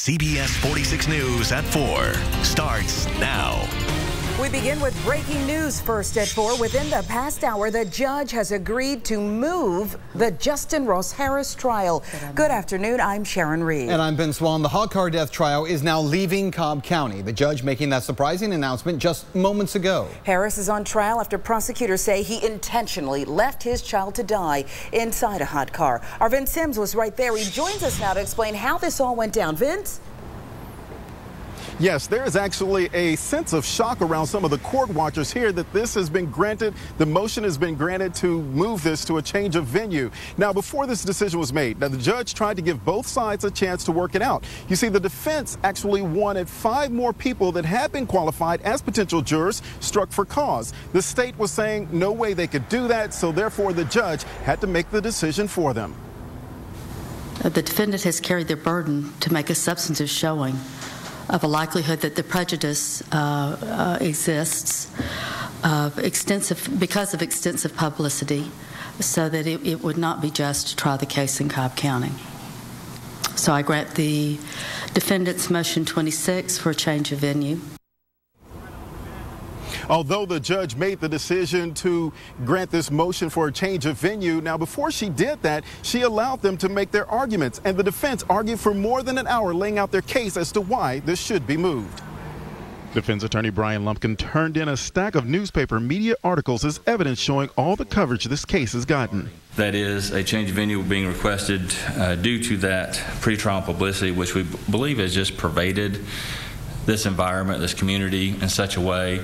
CBS 46 News at 4 starts now. We begin with breaking news first at 4. Within the past hour, the judge has agreed to move the Justin Ross Harris trial. Good afternoon. I'm Sharon Reed. And I'm Ben Swan. The hot car death trial is now leaving Cobb County. The judge making that surprising announcement just moments ago. Harris is on trial after prosecutors say he intentionally left his child to die inside a hot car. Our Vince Sims was right there. He joins us now to explain how this all went down. Vince? Yes, there is actually a sense of shock around some of the court watchers here that this has been granted. The motion has been granted to move this to a change of venue. Now, before this decision was made, the judge tried to give both sides a chance to work it out. You see, the defense actually wanted 5 more people that had been qualified as potential jurors struck for cause. The state was saying no way they could do that, so therefore the judge had to make the decision for them. The defendant has carried their burden to make a substantive showing of a likelihood that the prejudice exists because of extensive publicity, so that it would not be just to try the case in Cobb County. So I grant the defendant's motion 26 for a change of venue. Although the judge made the decision to grant this motion for a change of venue, now before she did that, she allowed them to make their arguments, and the defense argued for more than an hour laying out their case as to why this should be moved. Defense attorney Brian Lumpkin turned in a stack of newspaper media articles as evidence showing all the coverage this case has gotten. That is a change of venue being requested due to that pretrial publicity, which we believe has just pervaded this environment, this community, in such a way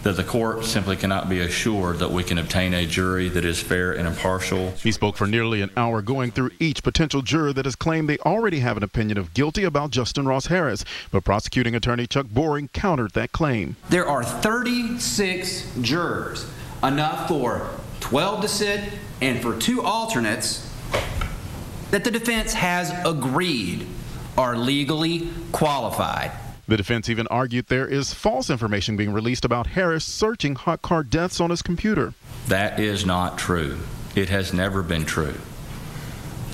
that the court simply cannot be assured that we can obtain a jury that is fair and impartial. He spoke for nearly an hour, going through each potential juror that has claimed they already have an opinion of guilty about Justin Ross Harris, but prosecuting attorney Chuck Boring countered that claim. There are 36 jurors, enough for 12 to sit and for 2 alternates that the defense has agreed are legally qualified. The defense even argued there is false information being released about Harris searching hot car deaths on his computer. That is not true. It has never been true.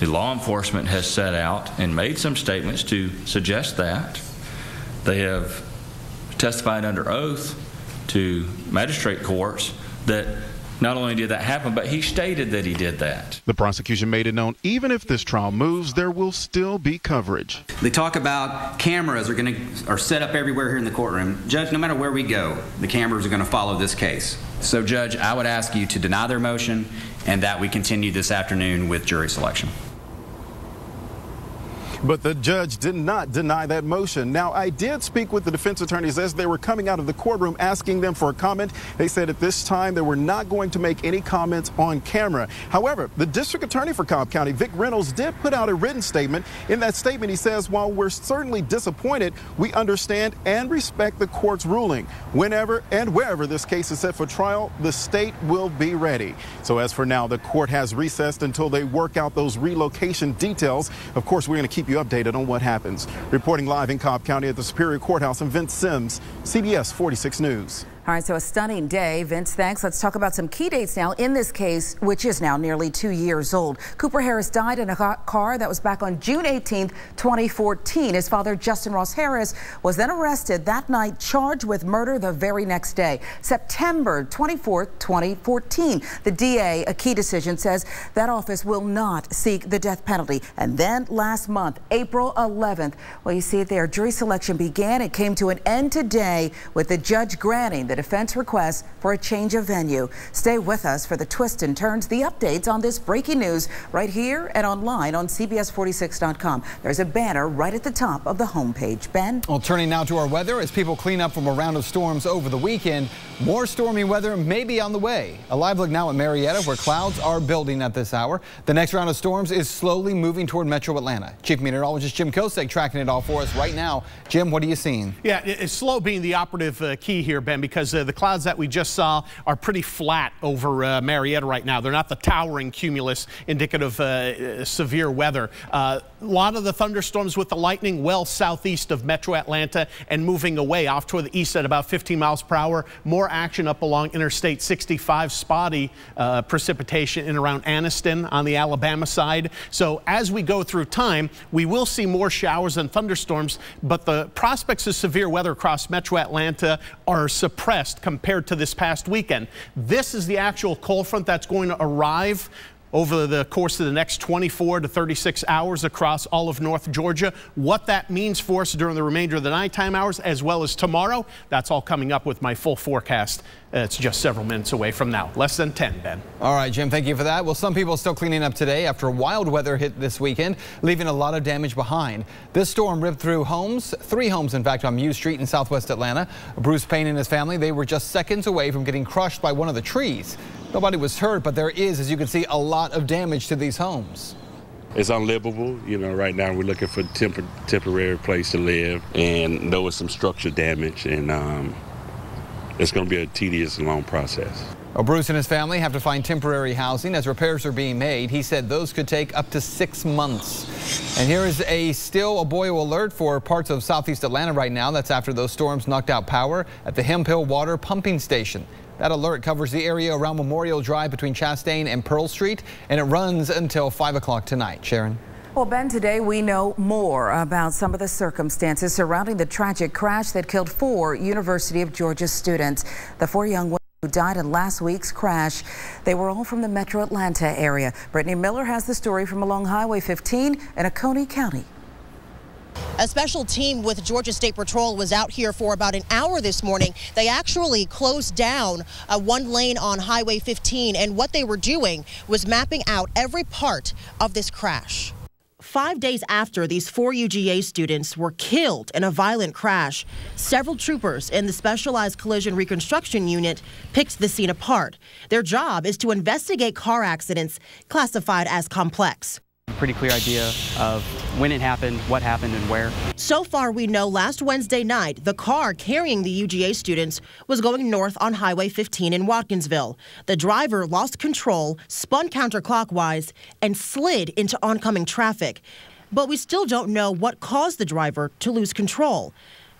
The law enforcement has set out and made some statements to suggest that. They have testified under oath to magistrate courts that not only did that happen, but he stated that he did that. The prosecution made it known even if this trial moves, there will still be coverage. They talk about cameras are set up everywhere here in the courtroom. Judge, no matter where we go, the cameras are going to follow this case. So, Judge, I would ask you to deny their motion and that we continue this afternoon with jury selection. But the judge did not deny that motion. Now, I did speak with the defense attorneys as they were coming out of the courtroom asking them for a comment. They said at this time they were not going to make any comments on camera. However, the district attorney for Cobb County, Vic Reynolds, did put out a written statement. In that statement, he says, while we're certainly disappointed, we understand and respect the court's ruling. Whenever and wherever this case is set for trial, the state will be ready. So as for now, the court has recessed until they work out those relocation details. Of course, we're going to keep you updated on what happens. Reporting live in Cobb County at the Superior Courthouse, I'm Vince Sims, CBS 46 News. All right, so a stunning day. Vince, thanks. Let's talk about some key dates now in this case, which is now nearly 2 years old. Cooper Harris died in a hot car. That was back on June 18th, 2014. His father, Justin Ross Harris, was then arrested that night, charged with murder the very next day, September 24th, 2014. The DA, a key decision, says that office will not seek the death penalty. And then last month, April 11th, well, you see it there, jury selection began. It came to an end today with the judge granting the defense request for a change of venue. Stay with us for the twists and turns, the updates on this breaking news right here and online on CBS46.com. There's a banner right at the top of the homepage. Ben? Well, turning now to our weather as people clean up from a round of storms over the weekend. More stormy weather may be on the way. A live look now at Marietta, where clouds are building at this hour. The next round of storms is slowly moving toward metro Atlanta. Chief Meteorologist Jim Kosek tracking it all for us right now. Jim, what are you seeing? Yeah, it's slow being the operative key here, Ben, because because the clouds that we just saw are pretty flat over Marietta right now. They're not the towering cumulus indicative of severe weather. A lot of the thunderstorms with the lightning well southeast of Metro Atlanta and moving away off toward the east at about 15 miles per hour. More action up along Interstate 65, spotty precipitation in around Anniston on the Alabama side. So as we go through time, we will see more showers and thunderstorms, but the prospects of severe weather across Metro Atlanta are suppressed compared to this past weekend. This is the actual cold front that's going to arrive over the course of the next 24 to 36 hours across all of North Georgia. What that means for us during the remainder of the nighttime hours as well as tomorrow, that's all coming up with my full forecast. It's just several minutes away from now. Less than 10, Ben. All right, Jim, thank you for that. Well, some people are still cleaning up today after wild weather hit this weekend, leaving a lot of damage behind. This storm ripped through homes, 3 homes, in fact, on Muse Street in southwest Atlanta. Bruce Payne and his family, they were just seconds away from getting crushed by one of the trees. Nobody was hurt, but there is, as you can see, a lot of damage to these homes. It's unlivable. You know, right now we're looking for temporary place to live, and there was some structure damage, and it's going to be a tedious and long process. Well, Bruce and his family have to find temporary housing as repairs are being made. He said those could take up to 6 months. And here is still a boil alert for parts of southeast Atlanta right now. That's after those storms knocked out power at the Hemphill Water Pumping Station. That alert covers the area around Memorial Drive between Chastain and Pearl Street, and it runs until 5 o'clock tonight. Sharon. Well, Ben, today we know more about some of the circumstances surrounding the tragic crash that killed 4 University of Georgia students. The 4 young women who died in last week's crash, they were all from the Metro Atlanta area. Brittany Miller has the story from along Highway 15 in Oconee County. A special team with Georgia State Patrol was out here for about an hour this morning. They actually closed down one lane on Highway 15, and what they were doing was mapping out every part of this crash. 5 days after these 4 UGA students were killed in a violent crash, several troopers in the Specialized Collision Reconstruction Unit picked the scene apart. Their job is to investigate car accidents classified as complex. Pretty clear idea of when it happened, what happened, and where. So far, we know last Wednesday night, the car carrying the UGA students was going north on Highway 15 in Watkinsville. The driver lost control, spun counterclockwise, and slid into oncoming traffic. But we still don't know what caused the driver to lose control.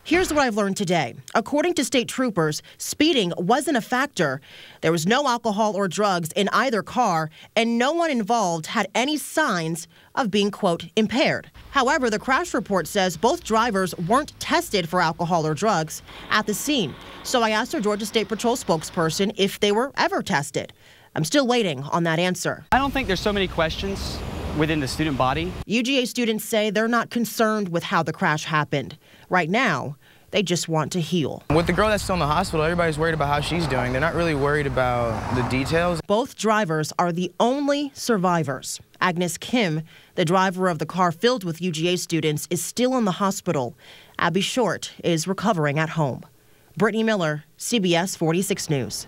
Here's what I've learned today. According to state troopers, speeding wasn't a factor. There was no alcohol or drugs in either car, and no one involved had any signs of being, quote, impaired. However, the crash report says both drivers weren't tested for alcohol or drugs at the scene. So I asked our Georgia State Patrol spokesperson if they were ever tested. I'm still waiting on that answer. I don't think there's so many questions within the student body. UGA students say they're not concerned with how the crash happened. Right now, they just want to heal. With the girl that's still in the hospital, everybody's worried about how she's doing. They're not really worried about the details. Both drivers are the only survivors. Agnes Kim, the driver of the car filled with UGA students, is still in the hospital. Abby Short is recovering at home. Brittany Miller, CBS 46 News.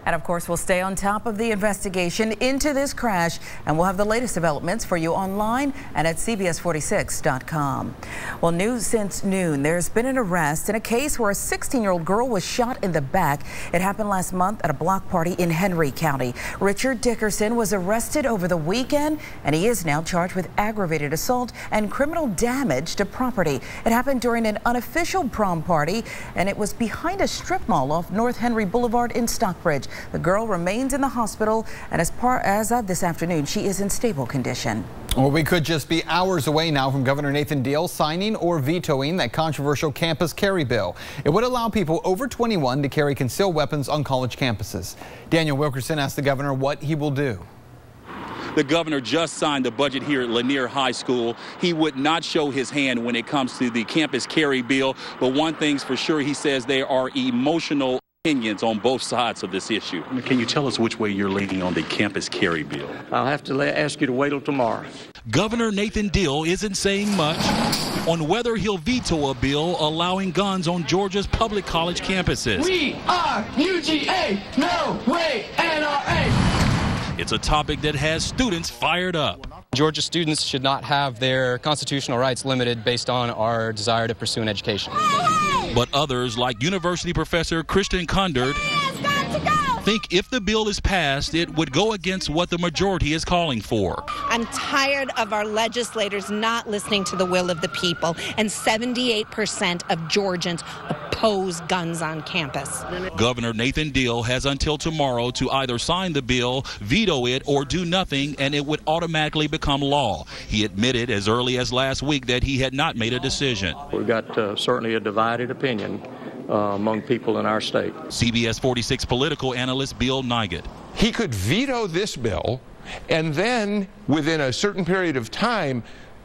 And of course, we'll stay on top of the investigation into this crash, and we'll have the latest developments for you online and at CBS46.com. Well, news since noon, there's been an arrest in a case where a 16-year-old girl was shot in the back. It happened last month at a block party in Henry County. Richard Dickerson was arrested over the weekend, and he is now charged with aggravated assault and criminal damage to property. It happened during an unofficial prom party, and it was behind a strip mall off North Henry Boulevard in Stockbridge. The girl remains in the hospital, and as of this afternoon, she is in stable condition. Well, we could just be hours away now from Governor Nathan Deal signing or vetoing that controversial campus carry bill. It would allow people over 21 to carry concealed weapons on college campuses. Daniel Wilkerson asked the governor what he will do. The governor just signed the budget here at Lanier High School. He would not show his hand when it comes to the campus carry bill, but one thing's for sure, he says there are emotional opinions on both sides of this issue. Can you tell us which way you're leaning on the campus carry bill? I'll have to ask you to wait till tomorrow. Governor Nathan Deal isn't saying much on whether he'll veto a bill allowing guns on Georgia's public college campuses. We are UGA, no way NRA. It's a topic that has students fired up. Georgia students should not have their constitutional rights limited based on our desire to pursue an education. But others, like University professor Kristen Kundert, think if the bill is passed, it would go against what the majority is calling for. I'm tired of our legislators not listening to the will of the people, and 78% of Georgians oppose guns on campus. Governor Nathan Deal has until tomorrow to either sign the bill, veto it, or do nothing, and it would automatically become law. He admitted as early as last week that he had not made a decision. We've got certainly a divided opinion among people in our state. CBS 46 political analyst Bill Nighet. He could veto this bill and then, within a certain period of time,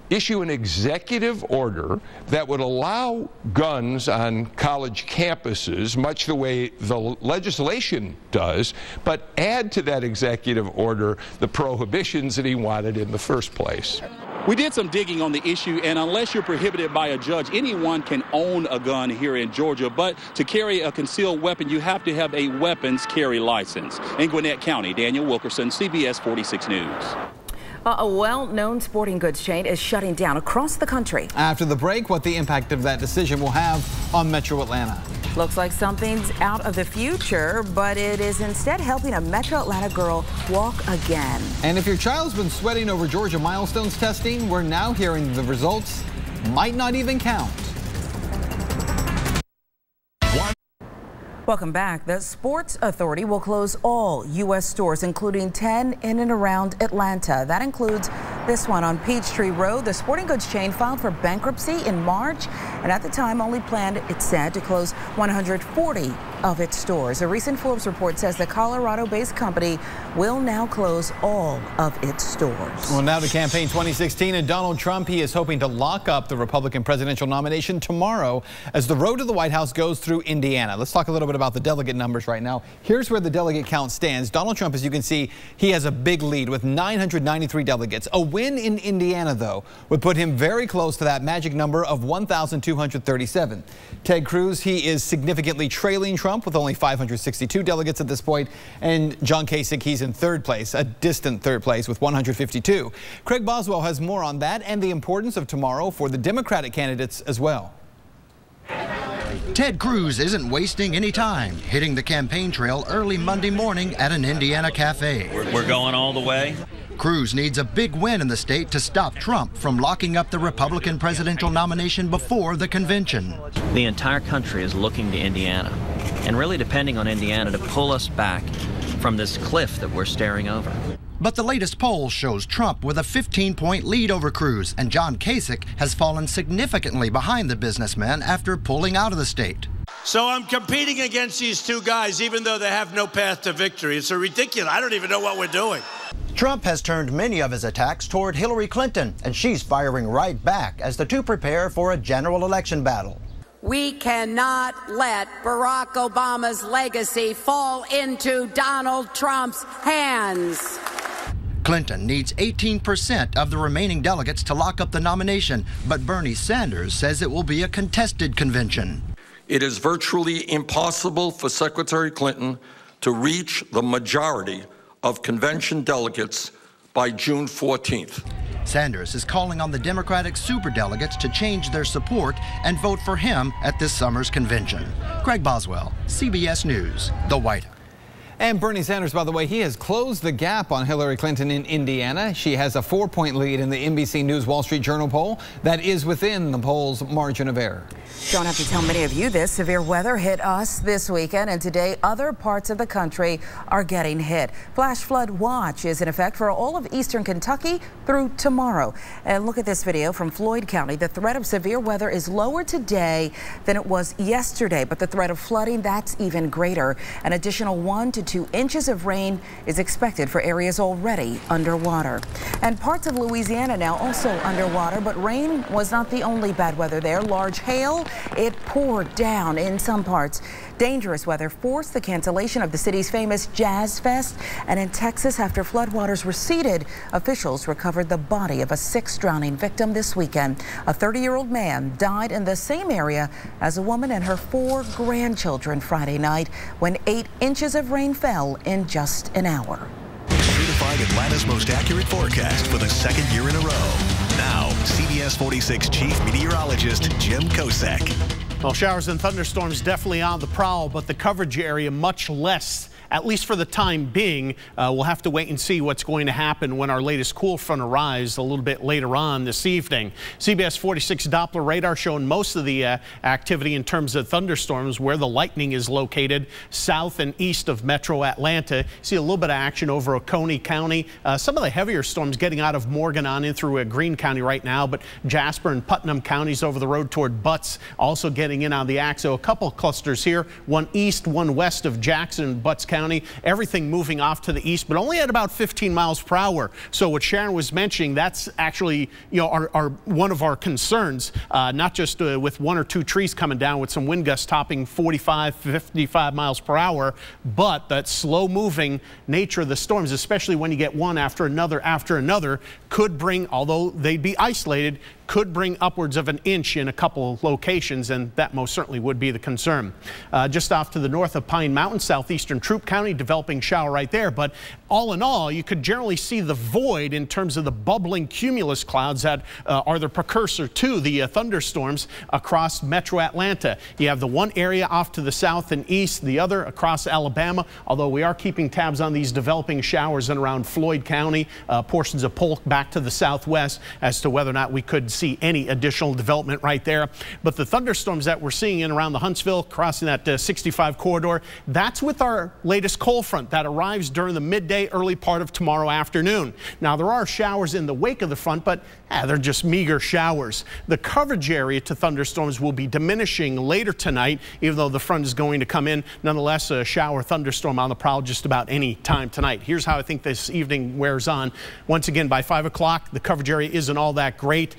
issue an executive order that would allow guns on college campuses, much the way the legislation does, but add to that executive order the prohibitions that he wanted in the first place. We did some digging on the issue, and unless you're prohibited by a judge, anyone can own a gun here in Georgia. But to carry a concealed weapon, you have to have a weapons carry license. In Gwinnett County, Daniel Wilkerson, CBS 46 News. A well-known sporting goods chain is shutting down across the country. After the break, what the impact of that decision will have on Metro Atlanta. Looks like something's out of the future, but it is instead helping a Metro Atlanta girl walk again. And if your child's been sweating over Georgia milestones testing, we're now hearing the results might not even count. Welcome back. The Sports Authority will close all U.S. stores, including 10 in and around Atlanta. That includes this one on Peachtree Road. The sporting goods chain filed for bankruptcy in March, and at the time only planned, it said, to close 140 of its stores. A recent Forbes report says the Colorado-based company will now close all of its stores. Well, now to campaign 2016 and Donald Trump. He is hoping to lock up the Republican presidential nomination tomorrow as the road to the White House goes through Indiana. Let's talk a little bit about the delegate numbers right now. Here's where the delegate count stands. Donald Trump, as you can see, he has a big lead with 993 delegates. A win in Indiana, though, would put him very close to that magic number of 1,237. Ted Cruz, he is significantly trailing Trump with only 562 delegates at this point. And John Kasich, he's in third place, a distant third place with 152. Craig Boswell has more on that and the importance of tomorrow for the Democratic candidates as well. Ted Cruz isn't wasting any time, hitting the campaign trail early Monday morning at an Indiana cafe. We're going all the way. Cruz needs a big win in the state to stop Trump from locking up the Republican presidential nomination before the convention. The entire country is looking to Indiana and really depending on Indiana to pull us back from this cliff that we're staring over. But the latest poll shows Trump with a 15-point lead over Cruz, and John Kasich has fallen significantly behind the businessman after pulling out of the state. So I'm competing against these two guys, even though they have no path to victory. It's ridiculous. I don't even know what we're doing. Trump has turned many of his attacks toward Hillary Clinton, and she's firing right back as the two prepare for a general election battle. We cannot let Barack Obama's legacy fall into Donald Trump's hands. Clinton needs 18% of the remaining delegates to lock up the nomination, but Bernie Sanders says it will be a contested convention. It is virtually impossible for Secretary Clinton to reach the majority of convention delegates by June 14th. Sanders is calling on the Democratic superdelegates to change their support and vote for him at this summer's convention. Craig Boswell, CBS News, the White House. And Bernie Sanders, by the way, he has closed the gap on Hillary Clinton in Indiana. She has a 4-point lead in the NBC News Wall Street Journal poll that is within the poll's margin of error. Don't have to tell many of you this. Severe weather hit us this weekend, and today other parts of the country are getting hit. Flash flood watch is in effect for all of eastern Kentucky through tomorrow. And look at this video from Floyd County. The threat of severe weather is lower today than it was yesterday, but the threat of flooding, that's even greater. An additional 1 to 2 inches of rain is expected for areas already underwater. And parts of Louisiana now also underwater, but rain was not the only bad weather there. Large hail, it poured down in some parts. Dangerous weather forced the cancellation of the city's famous Jazz Fest. And in Texas, after floodwaters receded, officials recovered the body of a 6th drowning victim this weekend. A 30-year-old man died in the same area as a woman and her 4 grandchildren Friday night when 8 inches of rain fell in just an hour. Certified Atlanta's most accurate forecast for the 2nd year in a row. Now, CBS 46 Chief Meteorologist Jim Kosek. Well, showers and thunderstorms definitely on the prowl, but the coverage area much less, at least for the time being. We'll have to wait and see what's going to happen when our latest cool front arrives a little bit later on this evening. CBS 46 Doppler radar showing most of the activity in terms of thunderstorms where the lightning is located south and east of Metro Atlanta. See a little bit of action over Oconee County. Some of the heavier storms getting out of Morgan on in through Greene County right now, but Jasper and Putnam counties over the road toward Butts also getting in on the axe. So a couple clusters here, one east, one west of Jackson and Butts County. Everything moving off to the east, but only at about 15 miles per hour. So what Sharon was mentioning, that's actually, you know, our one of our concerns, not just with one or two trees coming down with some wind gusts topping 45, 55 miles per hour, but that slow moving nature of the storms, especially when you get one after another, could bring, although they'd be isolated, could bring upwards of an inch in a couple locations, and that most certainly would be the concern. Just off to the north of Pine Mountain, southeastern Troup County, developing shower right there. But all in all, you could generally see the void in terms of the bubbling cumulus clouds that are the precursor to the thunderstorms across Metro Atlanta. You have the one area off to the south and east, the other across Alabama, although we are keeping tabs on these developing showers in around Floyd County, portions of Polk back to the southwest, as to whether or not we could see any additional development right there. But the thunderstorms that we're seeing in around the Huntsville, crossing that 65 corridor, that's with our latest cold front that arrives during the midday, early part of tomorrow afternoon. Now, there are showers in the wake of the front, but they're just meager showers. The coverage area to thunderstorms will be diminishing later tonight, even though the front is going to come in. Nonetheless, a shower thunderstorm on the prowl just about any time tonight. Here's how I think this evening wears on. Once again, by 5 o'clock, the coverage area isn't all that great.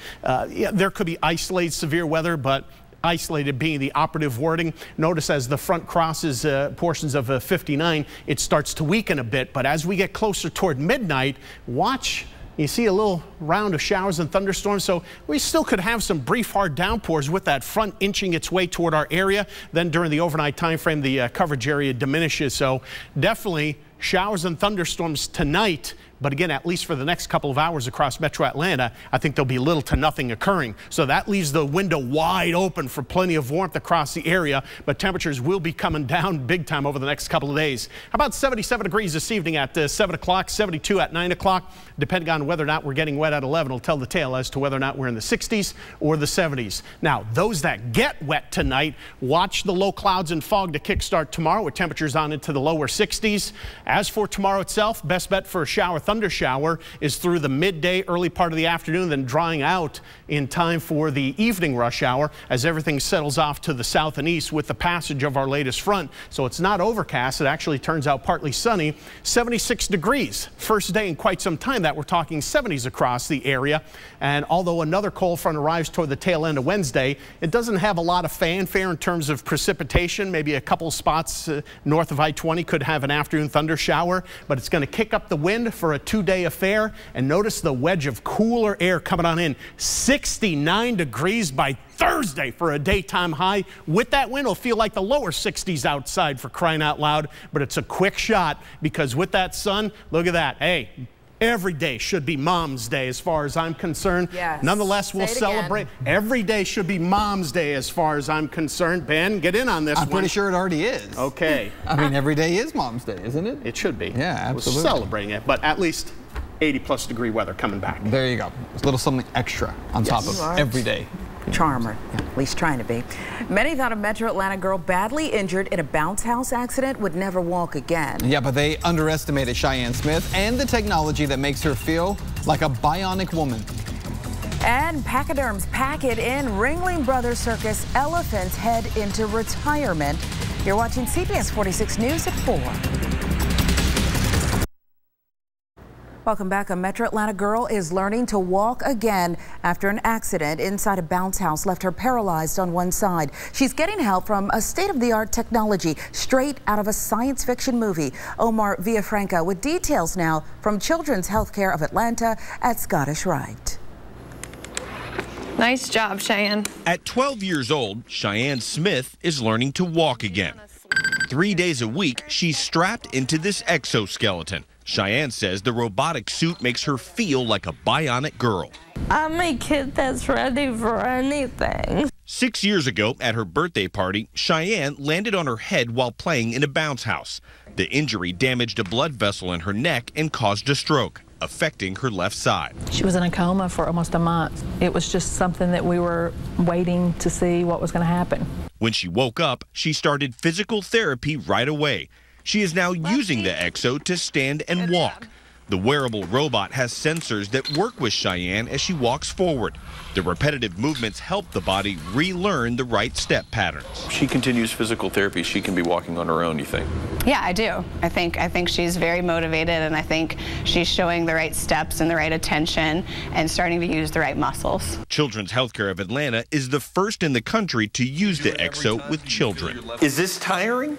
Yeah, there could be isolated severe weather, but isolated being the operative wording. Notice as the front crosses portions of 59, it starts to weaken a bit. But as we get closer toward midnight, watch. You see a little round of showers and thunderstorms, so we still could have some brief hard downpours with that front inching its way toward our area. Then during the overnight time frame, the coverage area diminishes. So definitely showers and thunderstorms tonight. But again, at least for the next couple of hours across Metro Atlanta, I think there'll be little to nothing occurring. So that leaves the window wide open for plenty of warmth across the area. But temperatures will be coming down big time over the next couple of days. How about 77 degrees this evening at 7 o'clock, 72 at 9 o'clock. Depending on whether or not we're getting wet at 11 will tell the tale as to whether or not we're in the 60s or the 70s. Now, those that get wet tonight, watch the low clouds and fog to kickstart tomorrow with temperatures on into the lower 60s. As for tomorrow itself, best bet for a thunder shower is through the midday, early part of the afternoon, then drying out in time for the evening rush hour as everything settles off to the south and east with the passage of our latest front. So it's not overcast. It actually turns out partly sunny. 76 degrees. First day in quite some time that we're talking 70s across the area. And although another cold front arrives toward the tail end of Wednesday, it doesn't have a lot of fanfare in terms of precipitation. Maybe a couple spots north of I-20 could have an afternoon thunder shower, but it's going to kick up the wind for a two-day affair. And notice the wedge of cooler air coming on in. 69 degrees by Thursday for a daytime high. With that wind, it'll feel like the lower 60s outside, for crying out loud. But it's a quick shot because with that sun, look at that. Hey, every day should be Mom's Day as far as I'm concerned. Yes. Nonetheless, we'll celebrate. Every day should be Mom's Day as far as I'm concerned. Ben, get in on this one. I'm pretty sure it already is. Okay. I mean, every day is Mom's Day, isn't it? It should be. Yeah, absolutely. We're celebrating it, but at least 80-plus degree weather coming back. There you go. It's a little something extra on top of every day. Charmer, at least trying to be. Many thought a Metro Atlanta girl badly injured in a bounce house accident would never walk again. Yeah, but they underestimated Cheyenne Smith and the technology that makes her feel like a bionic woman. And pachyderms pack it in. Ringling Brothers Circus elephants head into retirement. You're watching CBS 46 News at 4. Welcome back. A Metro Atlanta girl is learning to walk again after an accident inside a bounce house left her paralyzed on one side. She's getting help from a state-of-the-art technology straight out of a science fiction movie. Omar Villafranca with details now from Children's Healthcare of Atlanta at Scottish Rite. Nice job, Cheyenne. At 12 years old, Cheyenne Smith is learning to walk again. 3 days a week, she's strapped into this exoskeleton. Cheyenne says the robotic suit makes her feel like a bionic girl. I'm a kid that's ready for anything. 6 years ago, at her birthday party, Cheyenne landed on her head while playing in a bounce house. The injury damaged a blood vessel in her neck and caused a stroke, affecting her left side. She was in a coma for almost a month. It was just something that we were waiting to see what was going to happen. When she woke up, she started physical therapy right away. She is now using the Exo to stand and walk. The wearable robot has sensors that work with Cheyenne as she walks forward. The repetitive movements help the body relearn the right step patterns. She continues physical therapy. She can be walking on her own, you think? Yeah, I do. I think she's very motivated, and I think she's showing the right steps and the right attention and starting to use the right muscles. Children's Healthcare of Atlanta is the first in the country to use the Exo with children. Is this tiring?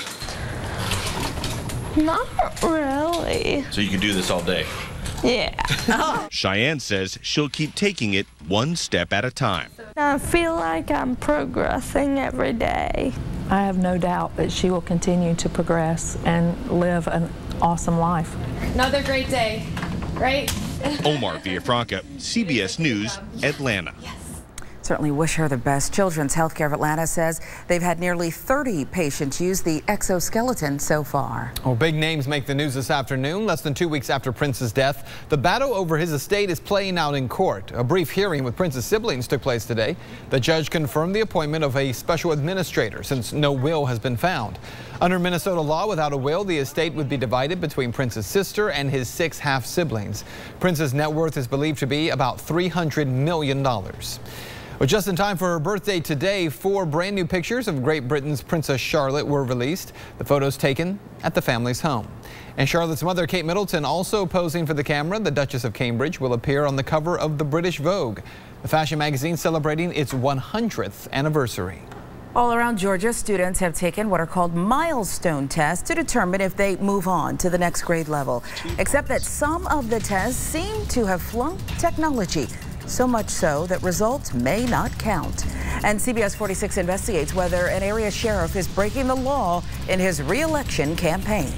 Not really. So you can do this all day? Yeah. Cheyenne says she'll keep taking it one step at a time. I feel like I'm progressing every day. I have no doubt that she will continue to progress and live an awesome life. Another great day, right? Omar Villafranca, CBS News, Atlanta. Certainly wish her the best. Children's Healthcare of Atlanta says they've had nearly 30 patients use the exoskeleton so far. Well, big names make the news this afternoon. Less than 2 weeks after Prince's death, the battle over his estate is playing out in court. A brief hearing with Prince's siblings took place today. The judge confirmed the appointment of a special administrator since no will has been found. Under Minnesota law, without a will, the estate would be divided between Prince's sister and his 6 half-siblings. Prince's net worth is believed to be about $300 million. Well, just in time for her birthday today, 4 brand new pictures of Great Britain's Princess Charlotte were released. The photos taken at the family's home. And Charlotte's mother, Kate Middleton, also posing for the camera. The Duchess of Cambridge will appear on the cover of the British Vogue, the fashion magazine celebrating its 100th anniversary. All around Georgia, students have taken what are called milestone tests to determine if they move on to the next grade level. Except that some of the tests seem to have flunked technology. So much so that results may not count. And CBS 46 investigates whether an area sheriff is breaking the law in his re-election campaign.